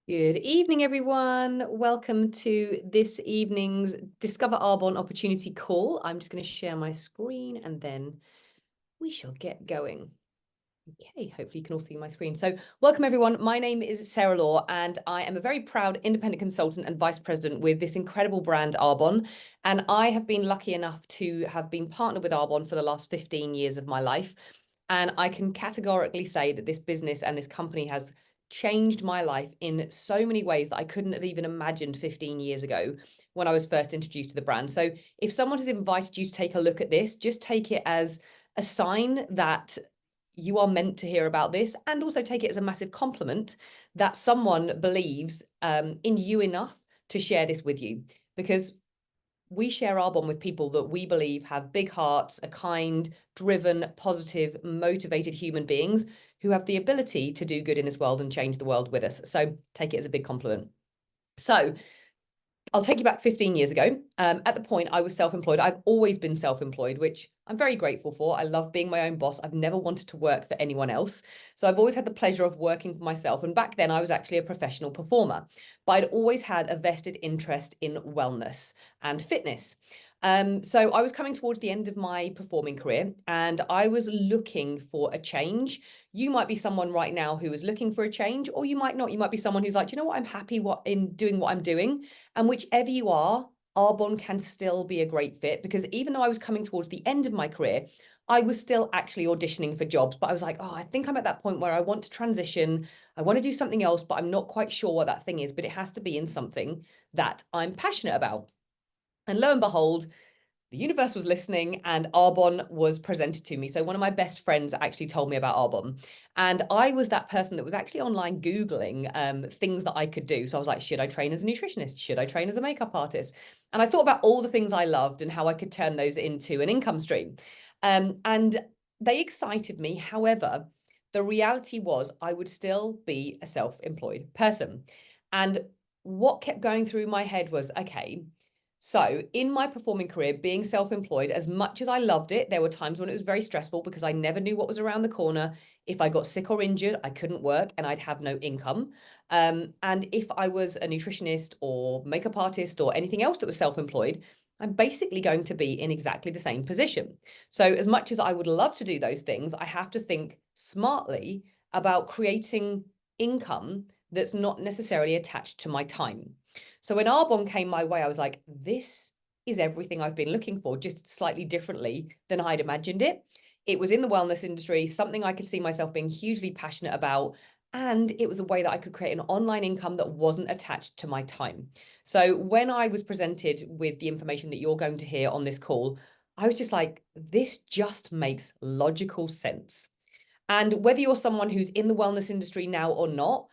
Good evening, everyone. Welcome to this evening's Discover Arbonne Opportunity Call. I'm just going to share my screen and then we shall get going. Okay, hopefully you can all see my screen. So welcome, everyone. My name is Sarah Law, and I am a very proud independent consultant and vice president with this incredible brand, Arbonne. And I have been lucky enough to have been partnered with Arbonne for the last 15 years of my life. And I can categorically say that this business and this company has changed my life in so many ways that I couldn't have even imagined 15 years ago when I was first introduced to the brand. So if someone has invited you to take a look at this, just take it as a sign that you are meant to hear about this, and also take it as a massive compliment that someone believes in you enough to share this with you, because we share Arbonne with people that we believe have big hearts, are kind, driven, positive, motivated human beings who have the ability to do good in this world and change the world with us. So take it as a big compliment. So I'll take you back 15 years ago. At the point I was self-employed. I've always been self-employed, which I'm very grateful for. I love being my own boss. I've never wanted to work for anyone else. So I've always had the pleasure of working for myself. And back then I was actually a professional performer, but I'd always had a vested interest in wellness and fitness. So I was coming towards the end of my performing career and I was looking for a change. You might be someone right now who is looking for a change, or you might not. You might be someone who's like, you know what, I'm happy in doing what I'm doing. And whichever you are, Arbonne can still be a great fit, because even though I was coming towards the end of my career, I was still actually auditioning for jobs. But I was like, oh, I think I'm at that point where I want to transition. I want to do something else, but I'm not quite sure what that thing is, but it has to be in something that I'm passionate about. And lo and behold, the universe was listening and Arbonne was presented to me. So one of my best friends actually told me about Arbonne. And I was that person that was actually online Googling things that I could do. So I was like, should I train as a nutritionist? Should I train as a makeup artist? And I thought about all the things I loved and how I could turn those into an income stream. And they excited me. However, the reality was I would still be a self-employed person. And what kept going through my head was, okay, so in my performing career, being self-employed, as much as I loved it, there were times when it was very stressful because I never knew what was around the corner. If I got sick or injured, I couldn't work and I'd have no income. And if I was a nutritionist or makeup artist or anything else that was self-employed, I'm basically going to be in exactly the same position. So as much as I would love to do those things, I have to think smartly about creating income that's not necessarily attached to my time. So when Arbonne came my way, I was like, this is everything I've been looking for, just slightly differently than I'd imagined it. It was in the wellness industry, something I could see myself being hugely passionate about. And it was a way that I could create an online income that wasn't attached to my time. So when I was presented with the information that you're going to hear on this call, I was just like, this just makes logical sense. And whether you're someone who's in the wellness industry now or not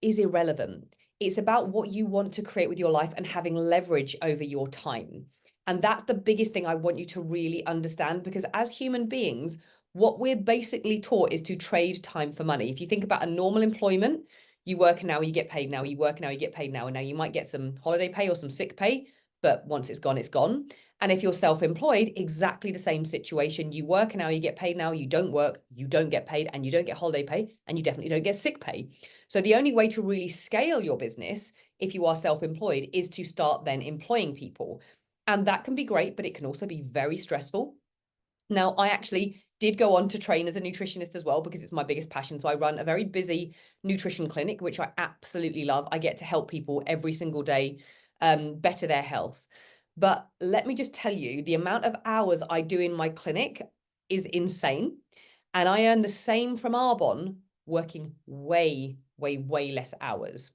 is irrelevant. It's about what you want to create with your life and having leverage over your time. And that's the biggest thing I want you to really understand, because as human beings, what we're basically taught is to trade time for money. If you think about a normal employment, you work an hour, you get paid now, you work an hour, you get paid now. And now you might get some holiday pay or some sick pay, but once it's gone, it's gone. And if you're self-employed, exactly the same situation. You work an hour, you get paid now, you don't work, you don't get paid, and you don't get holiday pay, and you definitely don't get sick pay. So the only way to really scale your business, if you are self-employed, is to start then employing people. And that can be great, but it can also be very stressful. Now, I actually did go on to train as a nutritionist as well, because it's my biggest passion. So I run a very busy nutrition clinic, which I absolutely love. I get to help people every single day better their health. But let me just tell you, the amount of hours I do in my clinic is insane. And I earn the same from Arbonne working way, way, way less hours.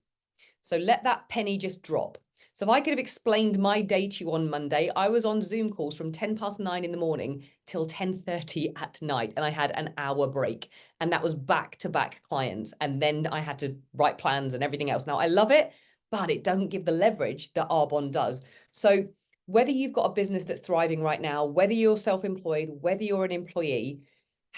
So let that penny just drop. So if I could have explained my day to you on Monday, I was on Zoom calls from 9:10 in the morning till 10:30 at night, and I had an hour break. And that was back-to-back clients. And then I had to write plans and everything else. Now, I love it, but it doesn't give the leverage that Arbonne does. So whether you've got a business that's thriving right now, whether you're self-employed, whether you're an employee,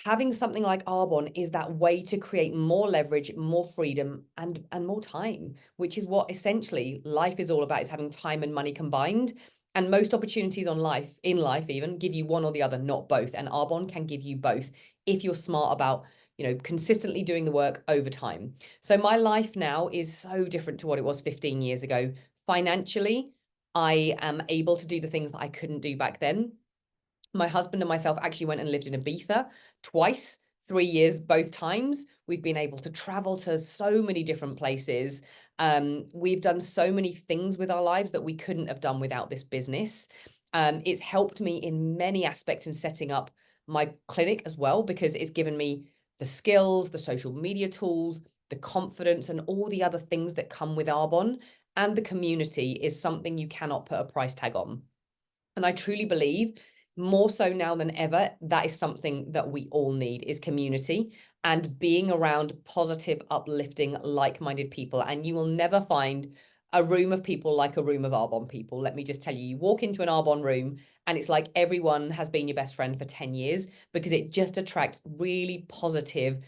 having something like Arbonne is that way to create more leverage, more freedom, and more time, which is what essentially life is all about, is having time and money combined. And most opportunities in life even give you one or the other, not both. And Arbonne can give you both if you're smart about consistently doing the work over time. So my life now is so different to what it was 15 years ago. Financially, I am able to do the things that I couldn't do back then. My husband and myself actually went and lived in Ibiza twice, 3 years, both times. We've been able to travel to so many different places. We've done so many things with our lives that we couldn't have done without this business. It's helped me in many aspects in setting up my clinic as well, because it's given me the skills, the social media tools, the confidence, and all the other things that come with Arbonne. And the community is something you cannot put a price tag on. And I truly believe, more so now than ever, that is something that we all need, is community and being around positive, uplifting, like-minded people. And you will never find a room of people like a room of Arbonne people. Let me just tell you, you walk into an Arbonne room and it's like everyone has been your best friend for 10 years, because it just attracts really positive,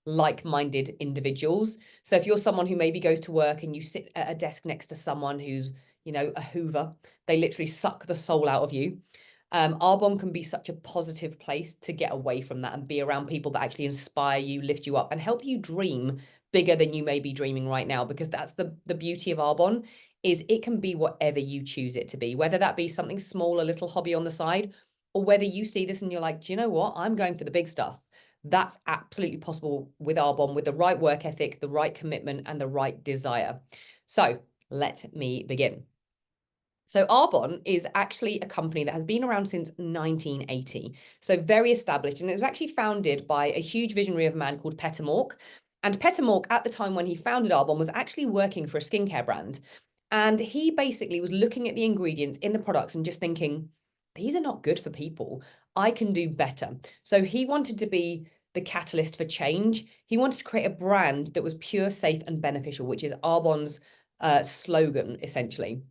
like-minded individuals. So if you're someone who maybe goes to work and you sit at a desk next to someone who's, a Hoover, they literally suck the soul out of you. Arbonne can be such a positive place to get away from that and be around people that actually inspire you, lift you up, and help you dream bigger than you may be dreaming right now. Because that's the beauty of Arbonne, is it can be whatever you choose it to be, whether that be something small, a little hobby on the side, or whether you see this and you're like, do you know what? I'm going for the big stuff. That's absolutely possible with Arbonne, with the right work ethic, the right commitment, and the right desire. So let me begin. So Arbonne is actually a company that has been around since 1980, so very established, and it was actually founded by a huge visionary of a man called Peter Mork. And Peter Mork, at the time when he founded Arbonne, was actually working for a skincare brand. And he basically was looking at the ingredients in the products and just thinking, these are not good for people. I can do better. So he wanted to be the catalyst for change. He wanted to create a brand that was pure, safe, and beneficial, which is Arbonne's slogan, essentially.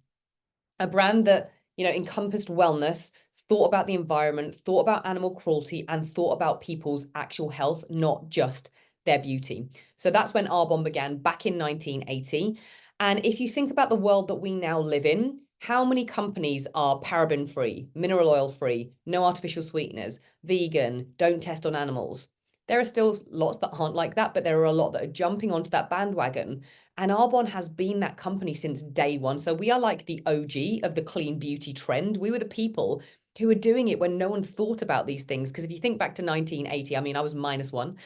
A brand that, encompassed wellness, thought about the environment, thought about animal cruelty, and thought about people's actual health, not just their beauty. So that's when Arbonne began back in 1980. And if you think about the world that we now live in, how many companies are paraben-free, mineral oil-free, no artificial sweeteners, vegan, don't test on animals? There are still lots that aren't like that, but there are a lot that are jumping onto that bandwagon. And Arbonne has been that company since day one. So we are like the OG of the clean beauty trend. We were the people who were doing it when no one thought about these things. Because if you think back to 1980, I mean, I was -1.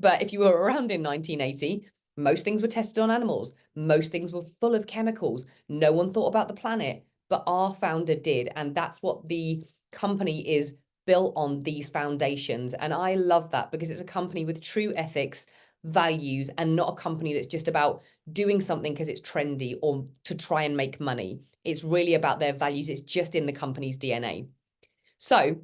But if you were around in 1980, most things were tested on animals. Most things were full of chemicals. No one thought about the planet, but our founder did. And that's what the company is built on, these foundations. And I love that, because it's a company with true ethics, values, and not a company that's just about doing something because it's trendy or to try and make money. It's really about their values. It's just in the company's DNA. So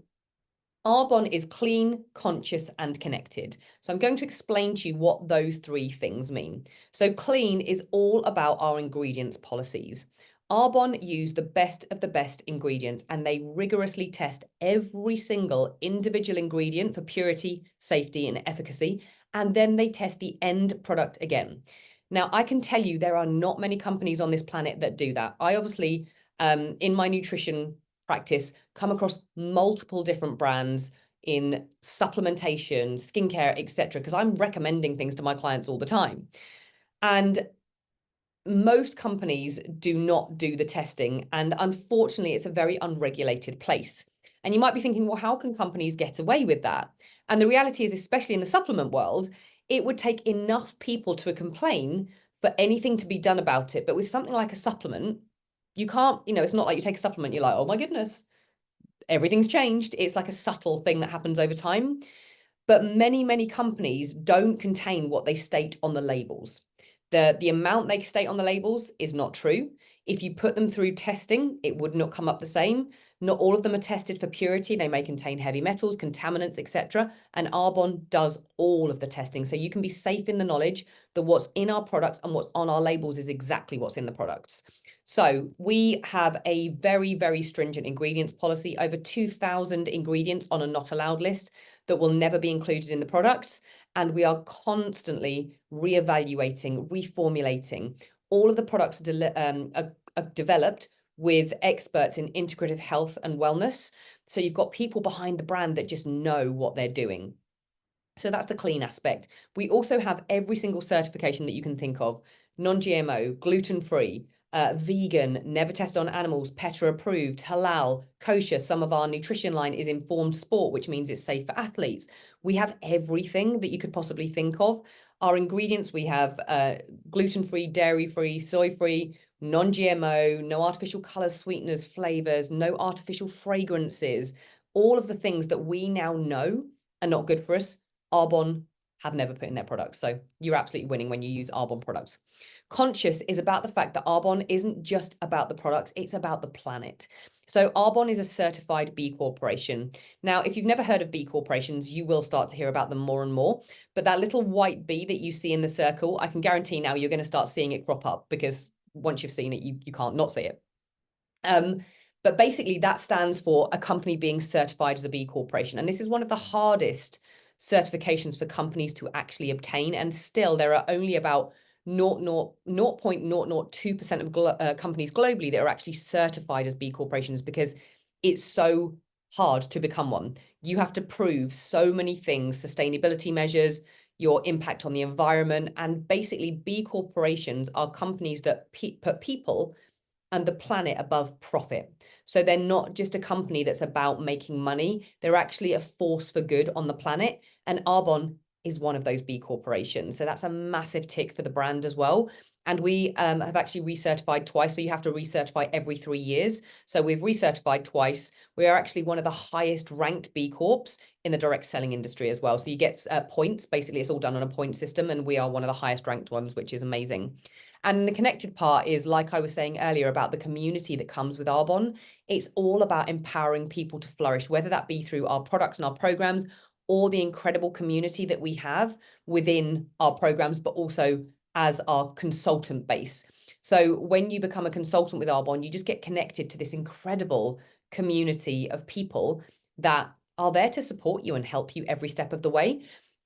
Arbonne is clean, conscious, and connected. So I'm going to explain to you what those three things mean. So clean is all about our ingredients policies. Arbonne use the best of the best ingredients, and they rigorously test every single individual ingredient for purity, safety, and efficacy. And then they test the end product again. Now, I can tell you there are not many companies on this planet that do that. I obviously, in my nutrition practice, come across multiple different brands in supplementation, skincare, etc., because I'm recommending things to my clients all the time. And most companies do not do the testing, and unfortunately it's a very unregulated place. And you might be thinking, well, how can companies get away with that? And the reality is, especially in the supplement world, it would take enough people to complain for anything to be done about it. But with something like a supplement, you can't, it's not like you take a supplement, you're like, oh my goodness, everything's changed. It's like a subtle thing that happens over time. But many, many companies don't contain what they state on the labels. The amount they state on the labels is not true. If you put them through testing, it would not come up the same. Not all of them are tested for purity. They may contain heavy metals, contaminants, etc. And Arbonne does all of the testing. So you can be safe in the knowledge that what's in our products and what's on our labels is exactly what's in the products. So we have a very, very stringent ingredients policy, over 2,000 ingredients on a not allowed list that will never be included in the products. And we are constantly reevaluating, reformulating. All of the products are developed with experts in integrative health and wellness. So you've got people behind the brand that just know what they're doing. So that's the clean aspect. We also have every single certification that you can think of: non-GMO, gluten-free, vegan, never tested on animals, PETA approved, halal, kosher. Some of our nutrition line is informed sport, which means it's safe for athletes. We have everything that you could possibly think of. Our ingredients, we have gluten-free, dairy-free, soy-free, non-GMO, no artificial colors, sweeteners, flavors, no artificial fragrances. All of the things that we now know are not good for us, Arbonne have never put in their products. So you're absolutely winning when you use Arbonne products. Conscious is about the fact that Arbonne isn't just about the products, it's about the planet. So Arbonne is a certified B Corporation. Now, if you've never heard of B Corporations, you will start to hear about them more and more. But that little white B that you see in the circle, I can guarantee now you're going to start seeing it crop up, because once you've seen it, you can't not see it. But basically that stands for a company being certified as a B Corporation. And this is one of the hardest certifications for companies to actually obtain. And still there are only about 0.002% of companies globally that are actually certified as B Corporations, because it's so hard to become one. You have to prove so many things: sustainability measures, your impact on the environment. And basically B Corporations are companies that put people and the planet above profit. So they're not just a company that's about making money. They're actually a force for good on the planet. And Arbonne is one of those B Corporations. So that's a massive tick for the brand as well. And we have actually recertified twice. So you have to recertify every 3 years. So we've recertified twice. We are actually one of the highest ranked B Corps in the direct selling industry as well. So you get points. Basically, it's all done on a point system. And we are one of the highest ranked ones, which is amazing. And the connected part is, like I was saying earlier, about the community that comes with Arbonne. It's all about empowering people to flourish, whether that be through our products and our programs, or the incredible community that we have within our programs, but also as our consultant base. So when you become a consultant with Arbonne, you just get connected to this incredible community of people that are there to support you and help you every step of the way.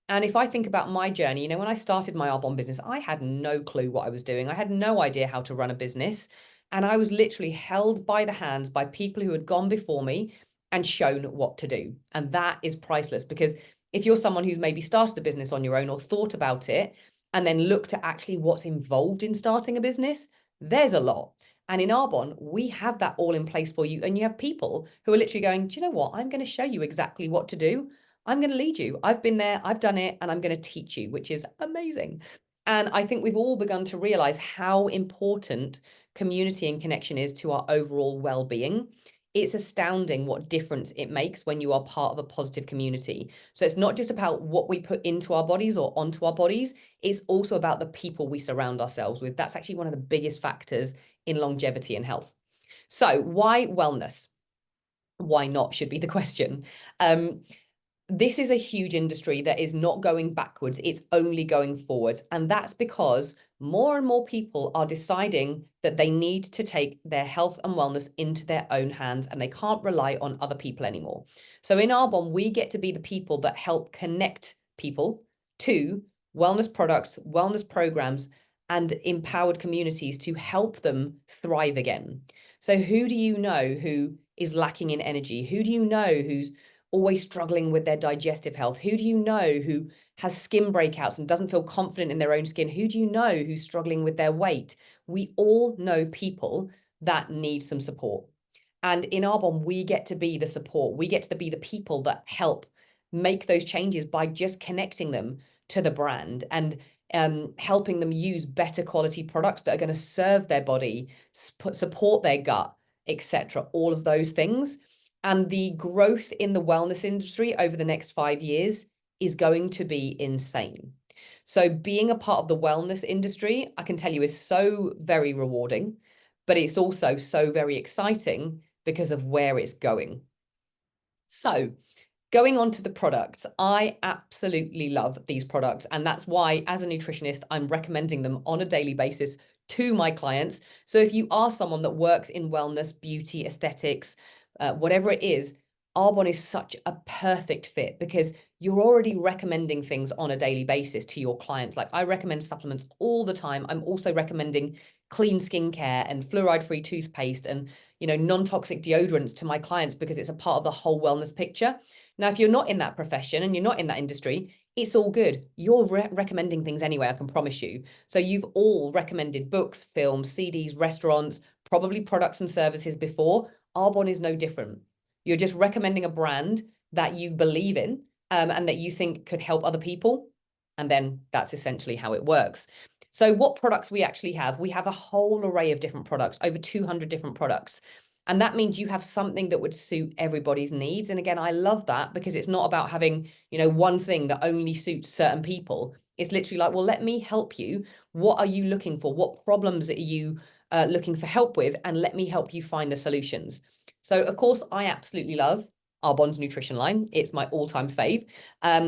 And if I think about my journey, when I started my Arbonne business, I had no clue what I was doing. I had no idea how to run a business. And I was literally held by the hands by people who had gone before me and shown what to do. And that is priceless, because if you're someone who's maybe started a business on your own or thought about it and then looked at actually what's involved in starting a business, there's a lot. And in Arbonne, we have that all in place for you. And you have people who are literally going, do you know what? I'm going to show you exactly what to do. I'm going to lead you. I've been there, I've done it, and I'm going to teach you, which is amazing. And I think we've all begun to realize how important community and connection is to our overall well-being. It's astounding what difference it makes when you are part of a positive community. So it's not just about what we put into our bodies or onto our bodies. It's also about the people we surround ourselves with. That's actually one of the biggest factors in longevity and health. So why wellness? Why not should be the question. This is a huge industry that is not going backwards, it's only going forwards. And that's because more and more people are deciding that they need to take their health and wellness into their own hands, and they can't rely on other people anymore. So in Arbonne, we get to be the people that help connect people to wellness products, wellness programs, and empowered communities to help them thrive again. So who do you know who is lacking in energy? Who do you know who's always struggling with their digestive health? Who do you know who has skin breakouts and doesn't feel confident in their own skin? Who do you know who's struggling with their weight? We all know people that need some support. And in Arbonne, we get to be the support. We get to be the people that help make those changes by just connecting them to the brand and helping them use better quality products that are going to serve their body, support their gut, etc. All of those things. And the growth in the wellness industry over the next 5 years is going to be insane. So being a part of the wellness industry, I can tell you, is so very rewarding, but it's also so very exciting because of where it's going. So going on to the products, I absolutely love these products. And that's why, as a nutritionist, I'm recommending them on a daily basis to my clients. So if you are someone that works in wellness, beauty, aesthetics, whatever it is, Arbonne is such a perfect fit, because you're already recommending things on a daily basis to your clients. Like, I recommend supplements all the time. I'm also recommending clean skincare and fluoride-free toothpaste and, non-toxic deodorants to my clients, because it's a part of the whole wellness picture. Now, if you're not in that profession and you're not in that industry, it's all good. You're recommending things anyway, I can promise you. So you've all recommended books, films, CDs, restaurants, probably products and services before. Arbonne is no different. You're just recommending a brand that you believe in, and that you think could help other people. And then that's essentially how it works. So what products we actually have? We have a whole array of different products, over 200 different products. And that means you have something that would suit everybody's needs. And again, I love that because it's not about having, one thing that only suits certain people. It's literally like, well, let me help you. What are you looking for? What problems are you looking for help with? And let me help you find the solutions. So, of course, I absolutely love Arbonne's nutrition line. It's my all-time fave.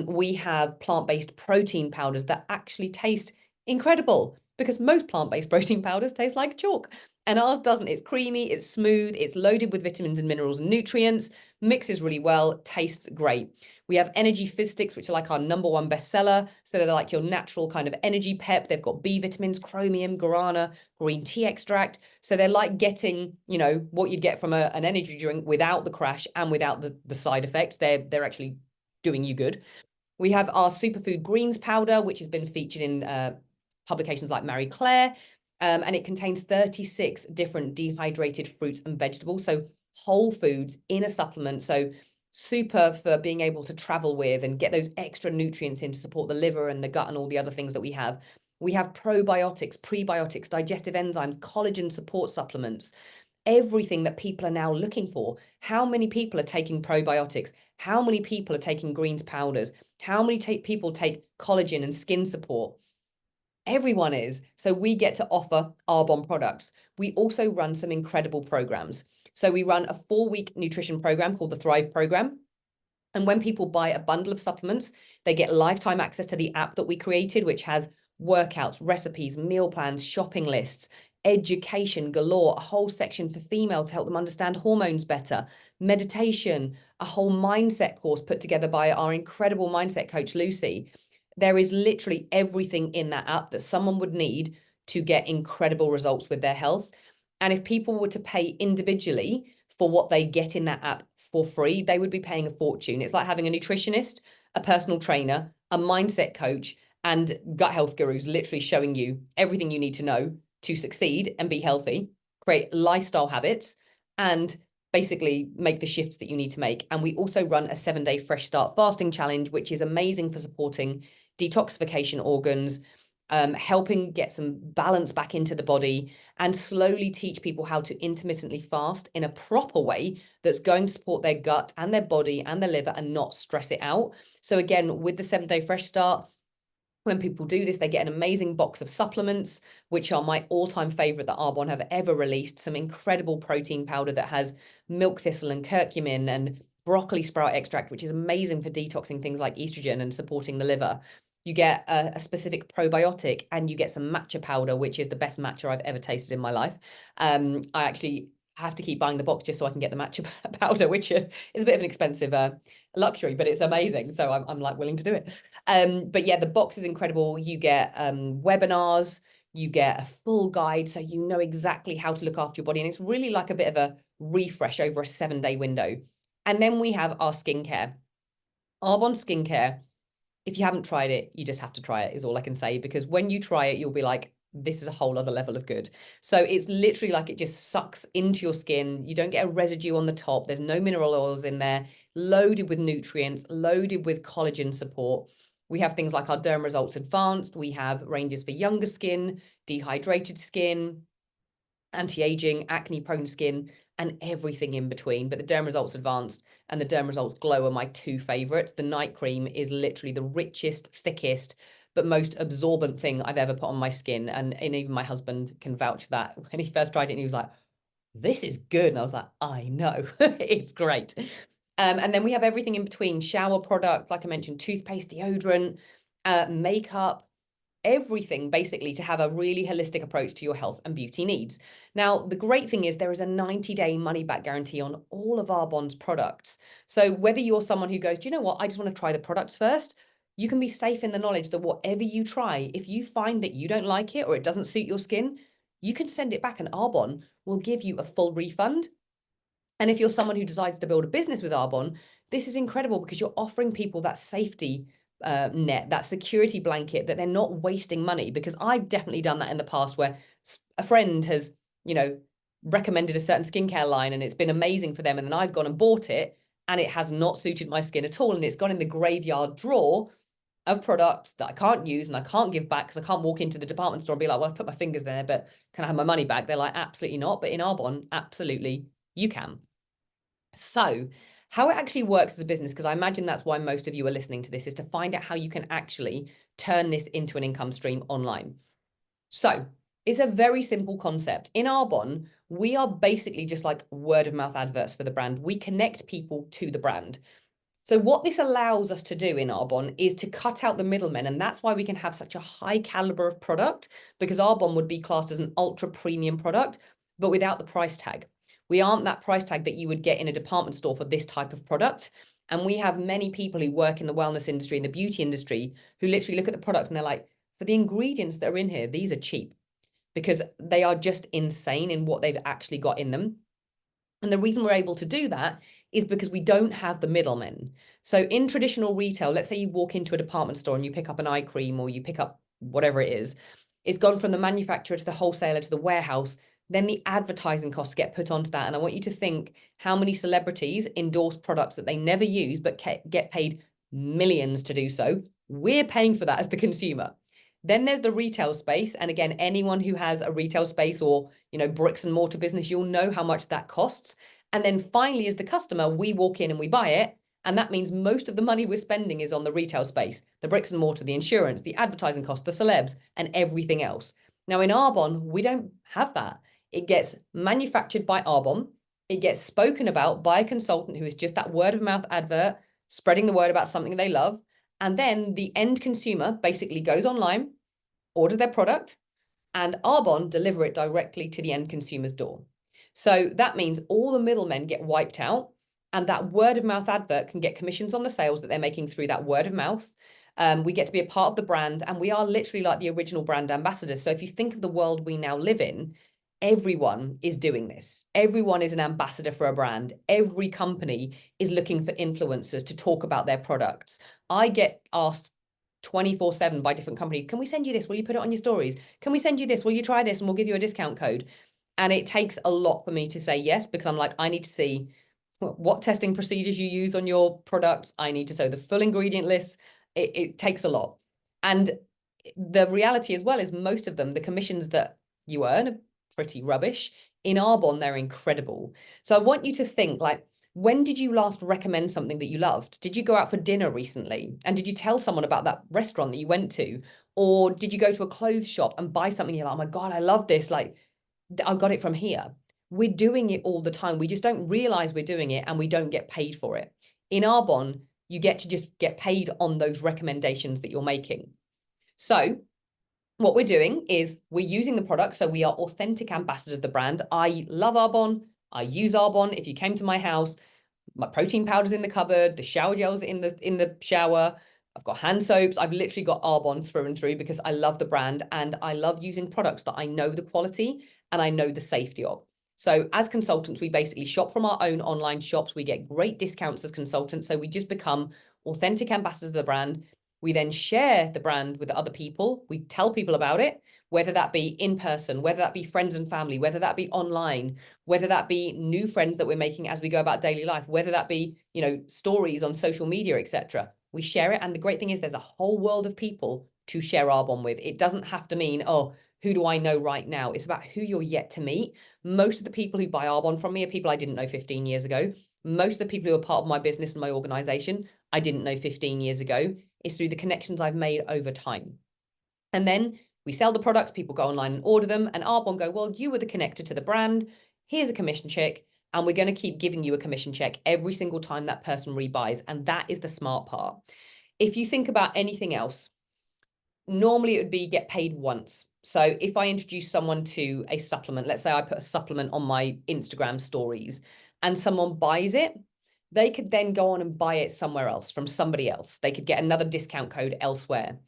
We have plant-based protein powders that actually taste incredible because most plant-based protein powders taste like chalk. And ours doesn't. It's creamy, it's smooth, it's loaded with vitamins and minerals and nutrients, mixes really well, tastes great. We have energy fizz sticks, which are like our #1 bestseller. So they're like your natural kind of energy pep. They've got B vitamins, chromium, guarana, green tea extract. So they're like getting, what you'd get from an energy drink without the crash and without the side effects. They're actually doing you good. We have our superfood greens powder, which has been featured in publications like Marie Claire. And it contains 36 different dehydrated fruits and vegetables. So whole foods in a supplement. So super for being able to travel with and get those extra nutrients in to support the liver and the gut and all the other things that we have. We have probiotics, prebiotics, digestive enzymes, collagen support supplements, everything that people are now looking for. How many people are taking probiotics? How many people are taking greens powders? How many people take collagen and skin support? Everyone is. So we get to offer Arbonne products. We also run some incredible programs. So we run a 4-week nutrition program called the Thrive Program. And when people buy a bundle of supplements, they get lifetime access to the app that we created, which has workouts, recipes, meal plans, shopping lists, education galore, a whole section for female to help them understand hormones better, meditation, a whole mindset course put together by our incredible mindset coach, Lucy. There is literally everything in that app that someone would need to get incredible results with their health. And if people were to pay individually for what they get in that app for free, they would be paying a fortune. It's like having a nutritionist, a personal trainer, a mindset coach, and gut health gurus literally showing you everything you need to know to succeed and be healthy, create lifestyle habits, and basically make the shifts that you need to make. And we also run a 7-day fresh start fasting challenge, which is amazing for supporting detoxification organs, helping get some balance back into the body, and slowly teach people how to intermittently fast in a proper way that's going to support their gut and their body and their liver and not stress it out. So again, with the 7-day fresh start, when people do this, they get an amazing box of supplements, which are my all-time favorite that Arbonne have ever released. Some incredible protein powder that has milk thistle and curcumin and broccoli sprout extract, which is amazing for detoxing things like estrogen and supporting the liver. You get a specific probiotic, and you get some matcha powder, which is the best matcha I've ever tasted in my life. I actually have to keep buying the box just so I can get the matcha powder, which is a bit of an expensive luxury, but it's amazing. So I'm like willing to do it. But yeah, the box is incredible. You get webinars, you get a full guide, so you know exactly how to look after your body. And it's really like a bit of a refresh over a 7-day window. And then we have our skincare. Arbonne skincare, if you haven't tried it, you just have to try it, is all I can say, because when you try it, you'll be like, this is a whole other level of good. So it's literally like it just sucks into your skin. You don't get a residue on the top. There's no mineral oils in there, loaded with nutrients, loaded with collagen support. We have things like our Derm Results Advanced. We have ranges for younger skin, dehydrated skin, anti-aging, acne-prone skin, and everything in between. But the Derm Results Advanced and the Derm Results Glow are my 2 favorites. The night cream is literally the richest, thickest, but most absorbent thing I've ever put on my skin. And even my husband can vouch for that. When he first tried it, and he was like, this is good. And I was like, I know, it's great. And then we have everything in between: shower products, like I mentioned, toothpaste, deodorant, makeup, everything basically to have a really holistic approach to your health and beauty needs. Now, the great thing is there is a 90-day money-back guarantee on all of Arbonne's products. So whether you're someone who goes, do you know what, I just want to try the products first, you can be safe in the knowledge that whatever you try, if you find that you don't like it or it doesn't suit your skin, you can send it back and Arbonne will give you a full refund. And if you're someone who decides to build a business with Arbonne, this is incredible because you're offering people that safety net, that security blanket, that they're not wasting money. Because I've definitely done that in the past, where a friend has, recommended a certain skincare line and it's been amazing for them. And then I've gone and bought it and it has not suited my skin at all. And it's gone in the graveyard drawer of products that I can't use and I can't give back, because I can't walk into the department store and be like, well, I've put my fingers there, but can I have my money back? They're like, absolutely not. But in Arbonne, absolutely, you can. So how it actually works as a business, because I imagine that's why most of you are listening to this, is to find out how you can actually turn this into an income stream online. So it's a very simple concept. In Arbonne, we are basically just like word of mouth adverts for the brand. We connect people to the brand. So what this allows us to do in Arbonne is to cut out the middlemen. And that's why we can have such a high caliber of product, because Arbonne would be classed as an ultra premium product, but without the price tag. We aren't that price tag that you would get in a department store for this type of product. And we have many people who work in the wellness industry, in the beauty industry, who literally look at the product and they're like, for the ingredients that are in here, these are cheap, because they are just insane in what they've actually got in them. And the reason we're able to do that is because we don't have the middlemen. So in traditional retail, let's say you walk into a department store and you pick up an eye cream or you pick up whatever it is, it's gone from the manufacturer to the wholesaler to the warehouse. Then the advertising costs get put onto that. And I want you to think how many celebrities endorse products that they never use, but get paid millions to do so. We're paying for that as the consumer. Then there's the retail space. And again, anyone who has a retail space or, bricks and mortar business, you'll know how much that costs. And then finally, as the customer, we walk in and we buy it. And that means most of the money we're spending is on the retail space, the bricks and mortar, the insurance, the advertising costs, the celebs, and everything else. Now in Arbonne, we don't have that. It gets manufactured by Arbonne. It gets spoken about by a consultant who is just that word of mouth advert, spreading the word about something they love. And then the end consumer basically goes online, orders their product, and Arbonne deliver it directly to the end consumer's door. So that means all the middlemen get wiped out, and that word of mouth advert can get commissions on the sales that they're making through that word of mouth. We get to be a part of the brand, and we are literally like the original brand ambassadors. So if you think of the world we now live in, everyone is doing this. Everyone is an ambassador for a brand. Every company is looking for influencers to talk about their products. I get asked 24/7 by different companies, can we send you this? Will you put it on your stories? Can we send you this? Will you try this? And we'll give you a discount code. And it takes a lot for me to say yes, because I'm like, I need to see what testing procedures you use on your products. I need to know the full ingredient list. It takes a lot. And the reality as well is most of them, the commissions that you earn are pretty rubbish. In Arbonne, they're incredible. So I want you to think, like, when did you last recommend something that you loved? Did you go out for dinner recently? And did you tell someone about that restaurant that you went to? Or did you go to a clothes shop and buy something? You're like, oh my God, I love this. Like, I got it from here. We're doing it all the time. We just don't realize we're doing it and we don't get paid for it. In Arbonne, you get to just get paid on those recommendations that you're making. So what we're doing is we're using the product. So we are authentic ambassadors of the brand. I love Arbonne. I use Arbonne. If you came to my house, my protein powder's in the cupboard, the shower gel's in the shower. I've got hand soaps. I've literally got Arbonne through and through because I love the brand and I love using products that I know the quality and I know the safety of. So as consultants, we basically shop from our own online shops. We get great discounts as consultants. So we just become authentic ambassadors of the brand. We then share the brand with other people. We tell people about it, whether that be in person, whether that be friends and family, whether that be online, whether that be new friends that we're making as we go about daily life, whether that be, stories on social media, etc. We share it. And the great thing is there's a whole world of people to share Arbonne with. It doesn't have to mean, oh, who do I know right now? It's about who you're yet to meet. Most of the people who buy Arbonne from me are people I didn't know 15 years ago. Most of the people who are part of my business and my organization, I didn't know 15 years ago. It's through the connections I've made over time. And then we sell the products, people go online and order them, and Arbonne go, well, you were the connector to the brand. Here's a commission check, and we're going to keep giving you a commission check every single time that person rebuys. And that is the smart part. If you think about anything else, normally it would be get paid once. So if I introduce someone to a supplement, let's say I put a supplement on my Instagram stories and someone buys it, they could then go on and buy it somewhere else from somebody else. They could get another discount code elsewhere.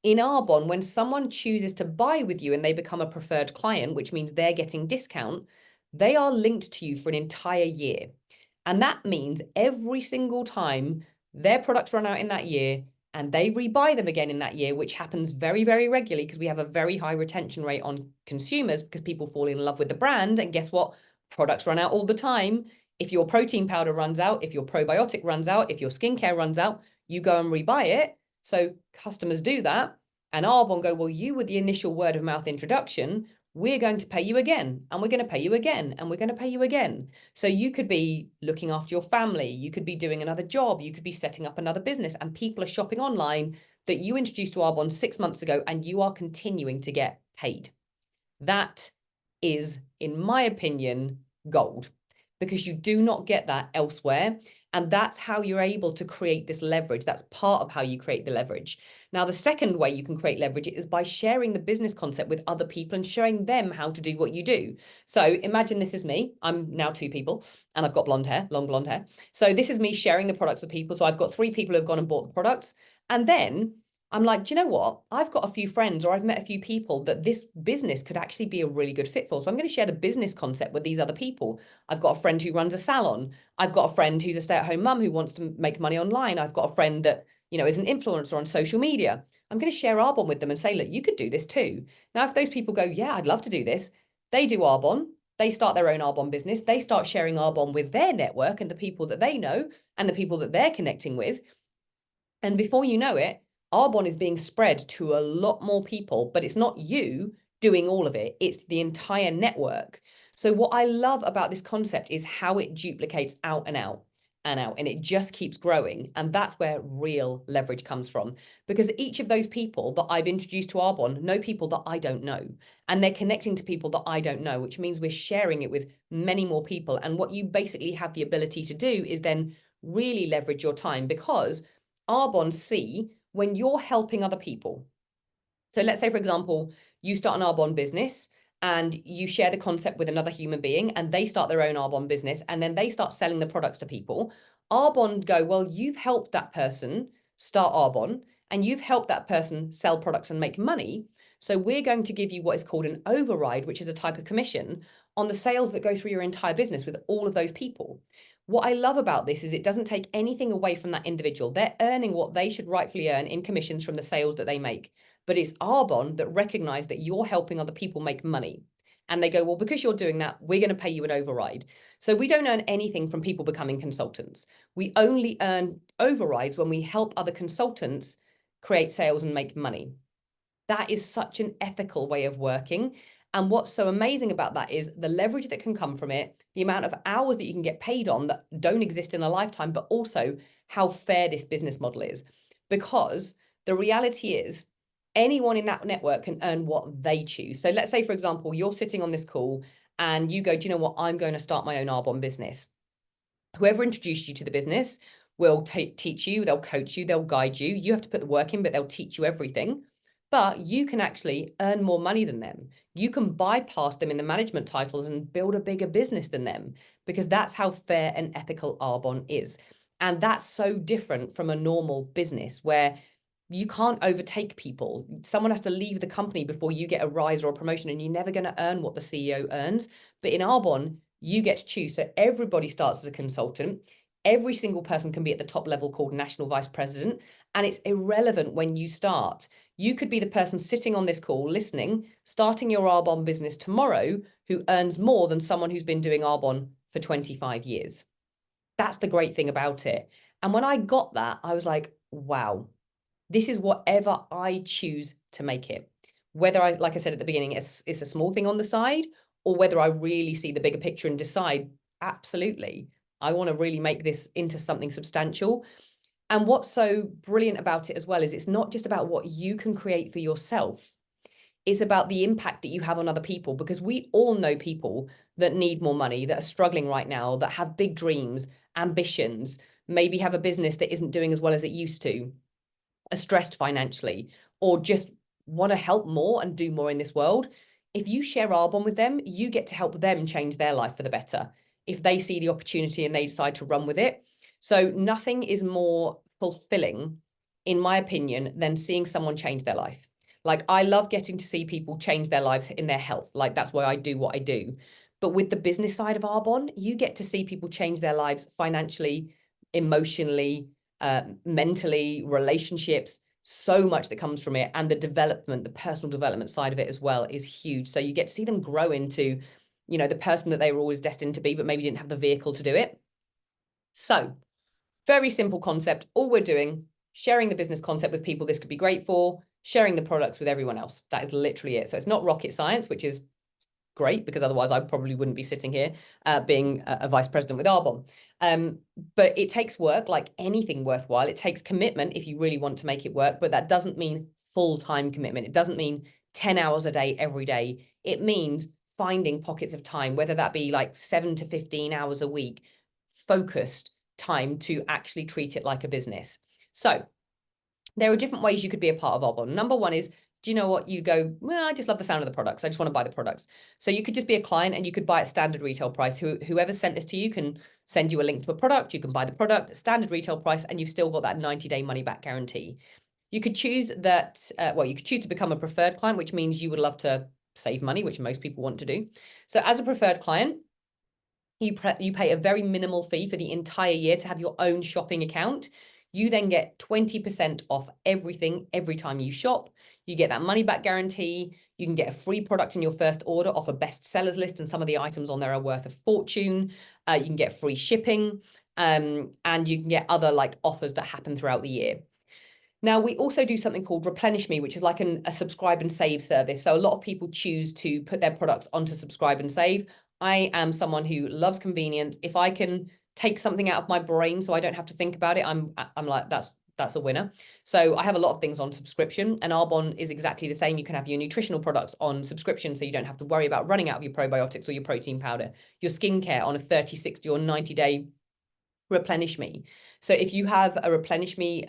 In Arbonne, when someone chooses to buy with you and they become a preferred client, which means they're getting discount, they are linked to you for an entire year. And that means every single time their products run out in that year, and they rebuy them again in that year, which happens very, very regularly because we have a very high retention rate on consumers because people fall in love with the brand. And guess what? Products run out all the time. If your protein powder runs out, if your probiotic runs out, if your skincare runs out, you go and rebuy it. So customers do that. And Arbonne go, well, you were the initial word of mouth introduction. We're going to pay you again, and we're going to pay you again, and we're going to pay you again. So you could be looking after your family. You could be doing another job. You could be setting up another business, and people are shopping online that you introduced to Arbonne 6 months ago, and you are continuing to get paid. That is, in my opinion, gold, because you do not get that elsewhere. And that's how you're able to create this leverage. That's part of how you create the leverage. Now, the second way you can create leverage is by sharing the business concept with other people and showing them how to do what you do. So imagine this is me. I'm now 2 people and I've got blonde hair, long blonde hair. So this is me sharing the products with people. So I've got 3 people who have gone and bought the products. And then I'm like, do you know what? I've got a few friends or I've met a few people that this business could actually be a really good fit for. So I'm going to share the business concept with these other people. I've got a friend who runs a salon. I've got a friend who's a stay-at-home mum who wants to make money online. I've got a friend that, is an influencer on social media. I'm going to share Arbonne with them and say, look, you could do this too. Now, if those people go, yeah, I'd love to do this, they do Arbonne. They start their own Arbonne business. They start sharing Arbonne with their network and the people that they know and the people that they're connecting with. And before you know it, Arbonne is being spread to a lot more people, but it's not you doing all of it. It's the entire network. So what I love about this concept is how it duplicates out and out and out, and it just keeps growing. And that's where real leverage comes from, because each of those people that I've introduced to Arbonne know people that I don't know, and they're connecting to people that I don't know, which means we're sharing it with many more people. And what you basically have the ability to do is then really leverage your time, because Arbonne see when you're helping other people. So let's say, for example, you start an Arbonne business and you share the concept with another human being and they start their own Arbonne business and then they start selling the products to people. Arbonne go, well, you've helped that person start Arbonne and you've helped that person sell products and make money. So we're going to give you what is called an override, which is a type of commission on the sales that go through your entire business with all of those people. What I love about this is it doesn't take anything away from that individual. They're earning what they should rightfully earn in commissions from the sales that they make. But it's Arbonne that recognize that you're helping other people make money. And they go, well, because you're doing that, we're going to pay you an override. So we don't earn anything from people becoming consultants. We only earn overrides when we help other consultants create sales and make money. That is such an ethical way of working. And what's so amazing about that is the leverage that can come from it, the amount of hours that you can get paid on that don't exist in a lifetime, but also how fair this business model is. Because the reality is anyone in that network can earn what they choose. So let's say, for example, you're sitting on this call and you go, do you know what? I'm going to start my own Arbonne business. Whoever introduced you to the business will teach you, they'll coach you, they'll guide you. You have to put the work in, but they'll teach you everything. But you can actually earn more money than them. You can bypass them in the management titles and build a bigger business than them, because that's how fair and ethical Arbonne is. And that's so different from a normal business where you can't overtake people. Someone has to leave the company before you get a rise or a promotion, and you're never going to earn what the CEO earns. But in Arbonne, you get to choose. So everybody starts as a consultant. Every single person can be at the top level called national vice president. And it's irrelevant when you start. You could be the person sitting on this call, listening, starting your Arbonne business tomorrow, who earns more than someone who's been doing Arbonne for 25 years. That's the great thing about it. And when I got that, I was like, wow, this is whatever I choose to make it. Whether I, like I said at the beginning, it's a small thing on the side, or whether I really see the bigger picture and decide, absolutely, I want to really make this into something substantial. And what's so brilliant about it as well is it's not just about what you can create for yourself. It's about the impact that you have on other people, because we all know people that need more money, that are struggling right now, that have big dreams, ambitions, maybe have a business that isn't doing as well as it used to, are stressed financially, or just want to help more and do more in this world. If you share Arbonne with them, you get to help them change their life for the better if they see the opportunity and they decide to run with it. So nothing is more fulfilling, in my opinion, than seeing someone change their life. Like, I love getting to see people change their lives in their health. Like, that's why I do what I do. But with the business side of Arbonne, you get to see people change their lives financially, emotionally, mentally, relationships, so much that comes from it. And the development, the personal development side of it as well is huge. So you get to see them grow into, you know, the person that they were always destined to be, but maybe didn't have the vehicle to do it. So very simple concept. All we're doing, sharing the business concept with people this could be great for, sharing the products with everyone else. That is literally it. So it's not rocket science, which is great, because otherwise I probably wouldn't be sitting here being a vice president with Arbonne. But it takes work, like anything worthwhile. It takes commitment if you really want to make it work, but that doesn't mean full-time commitment. It doesn't mean 10 hours a day every day. It means finding pockets of time, whether that be like 7 to 15 hours a week, focused time to actually treat it like a business. So there are different ways you could be a part of Arbonne. Number one is, do you know what? You go, well, I just love the sound of the products. I just want to buy the products. So you could just be a client and you could buy at standard retail price. Whoever sent this to you can send you a link to a product. You can buy the product at standard retail price, and you've still got that 90-day money back guarantee. You could choose that, you could choose to become a preferred client, which means you would love to save money, which most people want to do. So as a preferred client, you pay a very minimal fee for the entire year to have your own shopping account. You then get 20% off everything every time you shop. You get that money back guarantee. You can get a free product in your first order off a best sellers list, and some of the items on there are worth a fortune. You can get free shipping, and you can get other like offers that happen throughout the year. Now, we also do something called Replenish Me, which is like a subscribe and save service. So a lot of people choose to put their products onto subscribe and save. I am someone who loves convenience. If I can take something out of my brain so I don't have to think about it, I'm like, that's a winner. So I have a lot of things on subscription, and Arbonne is exactly the same. You can have your nutritional products on subscription, so you don't have to worry about running out of your probiotics or your protein powder. Your skincare on a 30, 60 or 90-day Replenish Me. So if you have a Replenish Me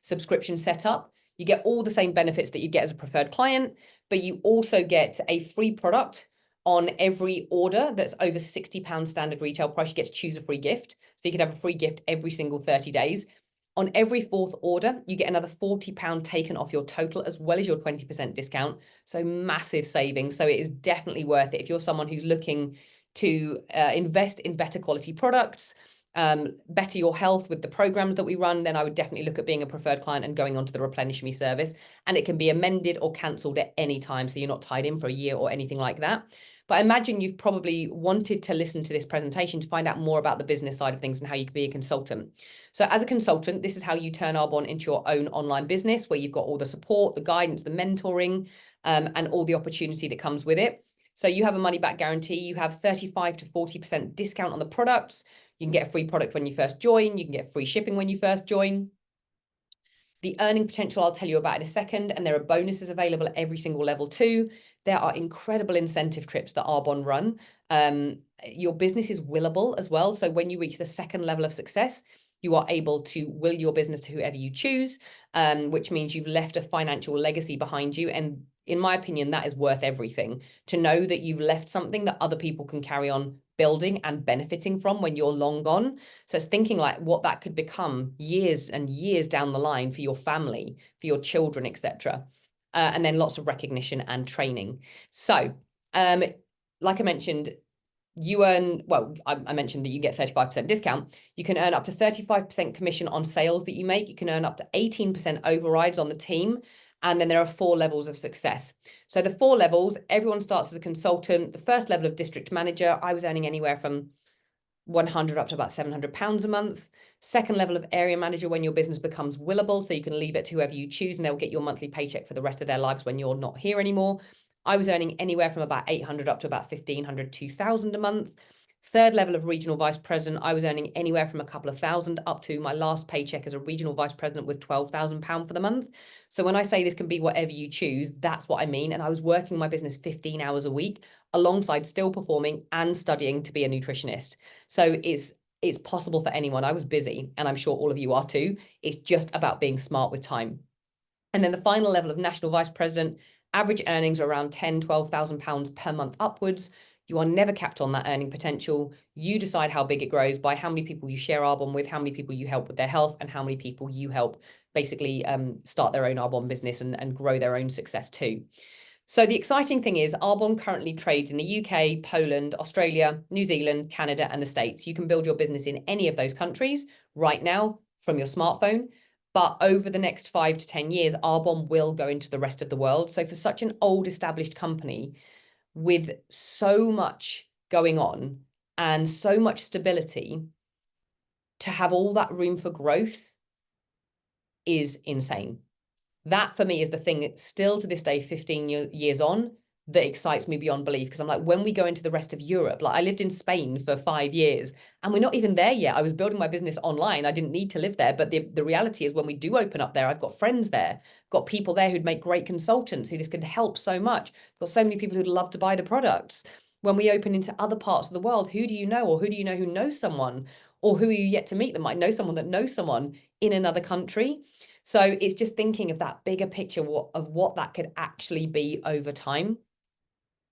subscription set up, you get all the same benefits that you get as a preferred client, but you also get a free product on every order that's over £60 standard retail price. You get to choose a free gift. So you can have a free gift every single 30 days. On every fourth order, you get another £40 taken off your total, as well as your 20% discount. So massive savings. So it is definitely worth it if you're someone who's looking to invest in better quality products, better your health with the programs that we run, then I would definitely look at being a preferred client and going onto the Replenish Me service. And it can be amended or cancelled at any time, so you're not tied in for a year or anything like that. But I imagine you've probably wanted to listen to this presentation to find out more about the business side of things and how you can be a consultant. So as a consultant, this is how you turn Arbonne into your own online business, where you've got all the support, the guidance, the mentoring, and all the opportunity that comes with it. So you have a money back guarantee. You have 35 to 40% discount on the products. You can get a free product when you first join. You can get free shipping when you first join. The earning potential I'll tell you about in a second, and there are bonuses available at every single level too. There are incredible incentive trips that Arbonne run. Your business is willable as well. So when you reach the second level of success, you are able to will your business to whoever you choose, which means you've left a financial legacy behind you. And in my opinion, that is worth everything, to know that you've left something that other people can carry on building and benefiting from when you're long gone. So it's thinking like what that could become years and years down the line for your family, for your children, etc. And then lots of recognition and training. So like I mentioned, you earn, well, I mentioned that you get 35% discount. You can earn up to 35% commission on sales that you make. You can earn up to 18% overrides on the team. And then there are 4 levels of success. So the 4 levels, everyone starts as a consultant. The first level of district manager, I was earning anywhere from 100 up to about £700 a month. Second level of area manager, when your business becomes willable, so you can leave it to whoever you choose and they'll get your monthly paycheck for the rest of their lives when you're not here anymore. I was earning anywhere from about 800 up to about 1,500, 2,000 a month. Third level of regional vice president, I was earning anywhere from a couple of thousand up to my last paycheck as a regional vice president was £12,000 for the month. So when I say this can be whatever you choose, that's what I mean. And I was working my business 15 hours a week alongside still performing and studying to be a nutritionist. So it's possible for anyone. I was busy, and I'm sure all of you are too. It's just about being smart with time. And then the final level of national vice president, average earnings are around £10,000-12,000 per month upwards. You are never capped on that earning potential. You decide how big it grows by how many people you share Arbonne with, how many people you help with their health, and how many people you help basically start their own Arbonne business and grow their own success too. So the exciting thing is Arbonne currently trades in the UK, Poland, Australia, New Zealand, Canada, and the States. You can build your business in any of those countries right now from your smartphone. But over the next 5 to 10 years, Arbonne will go into the rest of the world. So for such an old established company with so much going on and so much stability, to have all that room for growth is insane. That for me is the thing that still to this day, 15 years on, that excites me beyond belief. Because I'm like, when we go into the rest of Europe, like I lived in Spain for 5 years and we're not even there yet. I was building my business online. I didn't need to live there. But the reality is when we do open up there, I've got friends there, got people there who'd make great consultants who this could help so much. Got so many people who'd love to buy the products. When we open into other parts of the world, who do you know, or who do you know who knows someone, or who are you yet to meet that might know someone that knows someone in another country? So it's just thinking of that bigger picture of what that could actually be over time.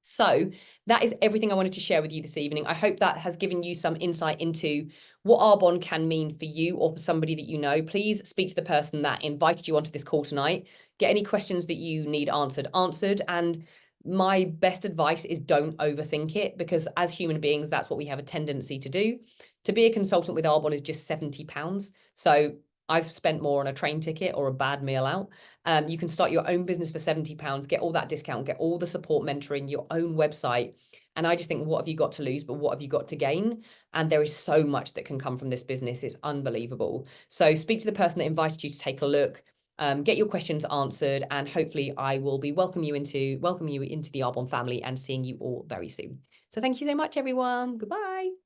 So that is everything I wanted to share with you this evening. I hope that has given you some insight into what Arbonne can mean for you or for somebody that you know. Please speak to the person that invited you onto this call tonight. Get any questions that you need answered. And my best advice is don't overthink it, because as human beings, that's what we have a tendency to do. To be a consultant with Arbonne is just £70. So I've spent more on a train ticket or a bad meal out. You can start your own business for £70, get all that discount, get all the support, mentoring, your own website. And I just think, what have you got to lose, but what have you got to gain? And there is so much that can come from this business. It's unbelievable. So speak to the person that invited you to take a look, get your questions answered, and hopefully I will be welcoming you into the Arbonne family and seeing you all very soon. So thank you so much, everyone. Goodbye.